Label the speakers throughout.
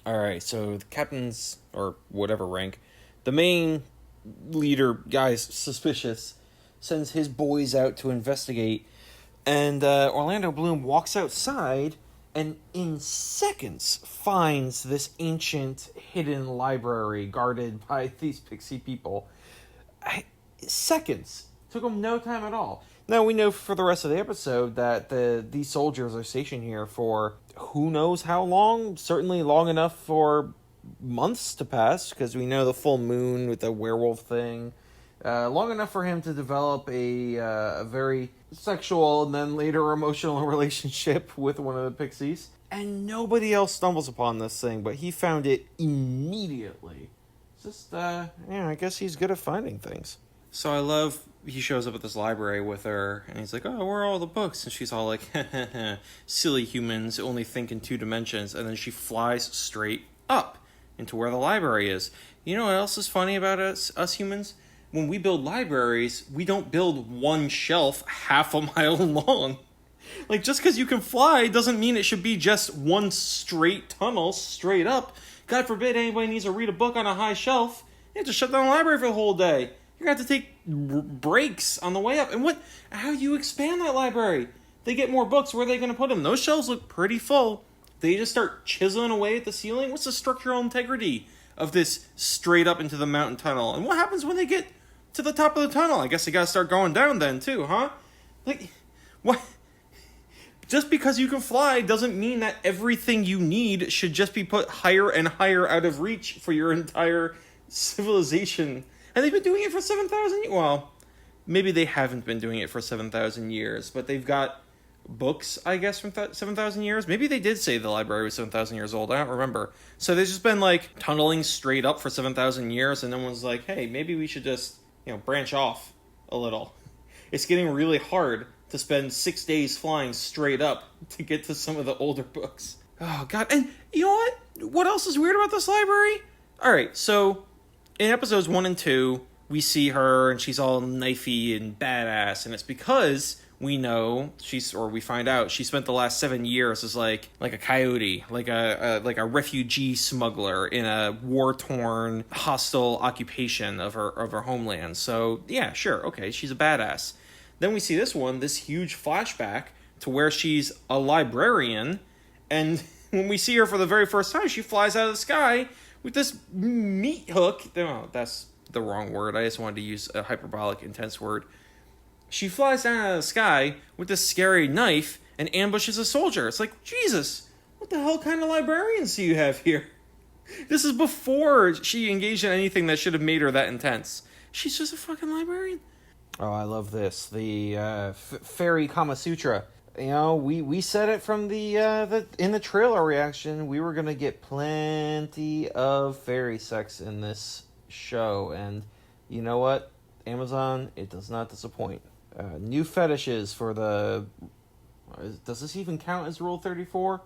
Speaker 1: All right, so the captain's, or whatever rank, the main leader guy's suspicious, sends his boys out to investigate, and Orlando Bloom walks outside and in seconds finds this ancient hidden library guarded by these pixie people. Seconds. Took him no time at all. Now we know for the rest of the episode that these soldiers are stationed here for who knows how long. Certainly long enough for months to pass, because we know the full moon with the werewolf thing. Long enough for him to develop a very sexual and then later emotional relationship with one of the pixies. And nobody else stumbles upon this thing, but he found it immediately. Just, I guess he's good at finding things. So I love, he shows up at this library with her, and he's like, oh, where are all the books? And she's all like, silly humans only think in 2 dimensions. And then she flies straight up into where the library is. You know what else is funny about us humans? When we build libraries, we don't build one shelf half a mile long. Like, just because you can fly doesn't mean it should be just one straight tunnel straight up. God forbid anybody needs to read a book on a high shelf. You have to shut down the library for the whole day. You're going to have to take breaks on the way up. And how do you expand that library? They get more books. Where are they going to put them? Those shelves look pretty full. They just start chiseling away at the ceiling. What's the structural integrity of this straight up into the mountain tunnel? And what happens when they get to the top of the tunnel? I guess they got to start going down then too, huh? Like, what? Just because you can fly doesn't mean that everything you need should just be put higher and higher out of reach for your entire civilization. And they've been doing it for 7,000 years. Well, maybe they haven't been doing it for 7,000 years, but they've got books, I guess, from 7,000 years. Maybe they did say the library was 7,000 years old. I don't remember. So they've just been, like, tunneling straight up for 7,000 years, and no one's like, hey, maybe we should just, branch off a little. It's getting really hard to spend 6 days flying straight up to get to some of the older books. Oh, God. And you know what? What else is weird about this library? All right, so in episodes 1 and 2, we see her, and she's all knifey and badass, and it's because we know we find out she spent the last 7 years as like a coyote, like a refugee smuggler in a war-torn, hostile occupation of her homeland. So yeah, sure, okay, she's a badass. Then we see this huge flashback to where she's a librarian, and when we see her for the very first time, she flies out of the sky with this meat hook. No, that's the wrong word. I just wanted to use a hyperbolic, intense word. She flies down out of the sky with this scary knife and ambushes a soldier. It's like, Jesus, what the hell kind of librarians do you have here? This is before she engaged in anything that should have made her that intense. She's just a fucking librarian. Oh, I love this. The fairy Kama Sutra. We said it from the in the trailer reaction. We were gonna get plenty of fairy sex in this show, and you know what? Amazon, it does not disappoint. New fetishes for the. Does this even count as Rule 34?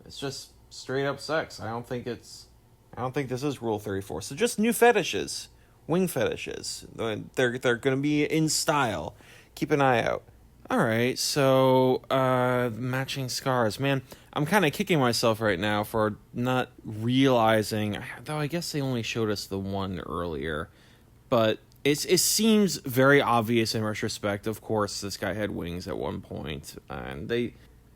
Speaker 1: It's just straight up sex. I don't think this is Rule 34. So just new fetishes, wing fetishes. They're gonna be in style. Keep an eye out. All right, so matching scars. Man, I'm kind of kicking myself right now for not realizing, though I guess they only showed us the one earlier, but it seems very obvious in retrospect. Of course, this guy had wings at one point, and they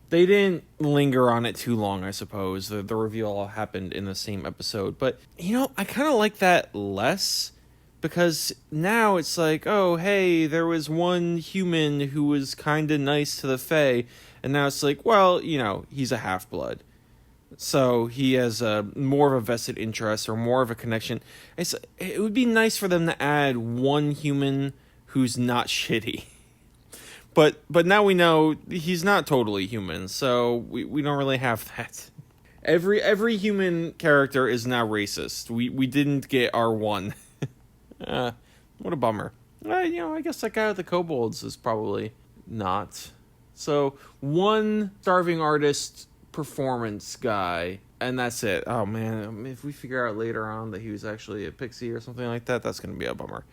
Speaker 1: didn't linger on it too long, I suppose. The reveal all happened in the same episode, but, I kind of like that less. Because now it's like, oh, hey, there was one human who was kind of nice to the Fae. And now it's like, well, he's a half-blood. So he has more of a vested interest or more of a connection. It would be nice for them to add one human who's not shitty. But now we know he's not totally human. So we don't really have that. Every human character is now racist. We didn't get our one. What a bummer. I guess that guy with the kobolds is probably not. So, one starving artist performance guy, and that's it. Oh man, if we figure out later on that he was actually a pixie or something like that, that's going to be a bummer.